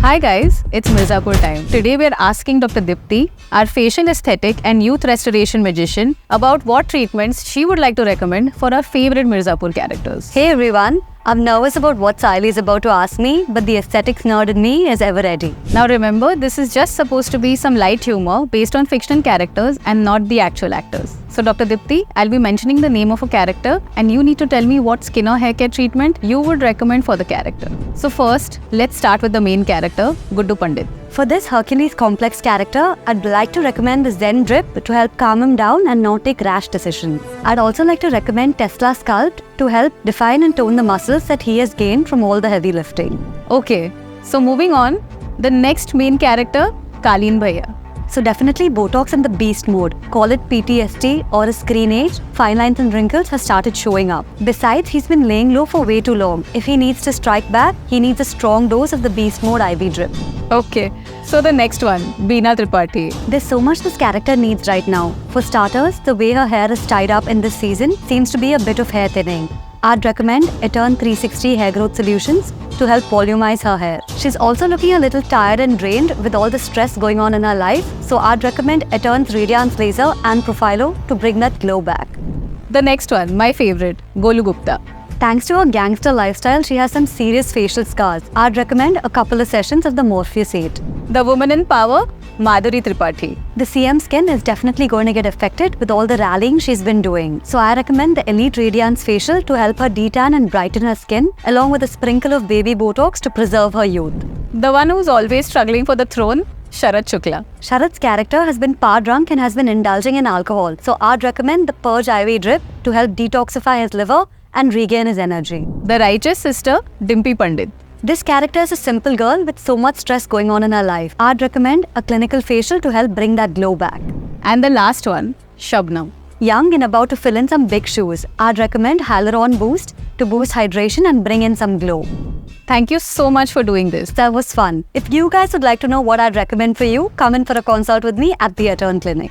Hi guys, it's Mirzapur time. Today we are asking Dr. Dipti, our facial aesthetic and youth restoration magician, about what treatments she would like to recommend for our favorite Mirzapur characters. Hey everyone, I'm nervous about what Sally is about to ask me, but the aesthetics nerd in me is ever ready. Now remember, this is just supposed to be some light humor based on fictional characters and not the actual actors. So Dr. Dipti, I'll be mentioning the name of a character and you need to tell me what skin or hair care treatment you would recommend for the character. So first, let's start with the main character, Guddu Pandit. For this Hercules complex character, I'd like to recommend the Zen Drip to help calm him down and not take rash decisions. I'd also like to recommend Tesla Sculpt to help define and tone the muscles that he has gained from all the heavy lifting. Okay, so moving on, the next main character, Kaleen Bhaiya. So definitely Botox in the beast mode. Call it PTSD or a screen age, fine lines and wrinkles have started showing up. Besides, he's been laying low for way too long. If he needs to strike back, he needs a strong dose of the beast mode IV drip. Okay, so the next one, Beena Tripathi. There's so much this character needs right now. For starters, the way her hair is tied up in this season seems to be a bit of hair thinning. I'd recommend Etern 360 Hair Growth Solutions to help volumize her hair. She's also looking a little tired and drained with all the stress going on in her life, so I'd recommend Etern's Radiance Laser and Profilo to bring that glow back. The next one, my favorite, Golu Gupta. Thanks to her gangster lifestyle, she has some serious facial scars. I'd recommend a couple of sessions of the Morpheus 8. The woman in power, Madhuri Tripathi. The CM skin is definitely going to get affected with all the rallying she's been doing. So I recommend the Elite Radiance Facial to help her detan and brighten her skin, along with a sprinkle of baby Botox to preserve her youth. The one who's always struggling for the throne, Sharat Shukla. Sharat's character has been power drunk and has been indulging in alcohol. So I'd recommend the Purge IV Drip to help detoxify his liver and regain his energy. The righteous sister, Dimpy Pandit. This character is a simple girl with so much stress going on in her life. I'd recommend a clinical facial to help bring that glow back. And the last one, Shabnam. Young and about to fill in some big shoes, I'd recommend Hyaluron Boost to boost hydration and bring in some glow. Thank you so much for doing this. That was fun. If you guys would like to know what I'd recommend for you, come in for a consult with me at the Etern Clinic.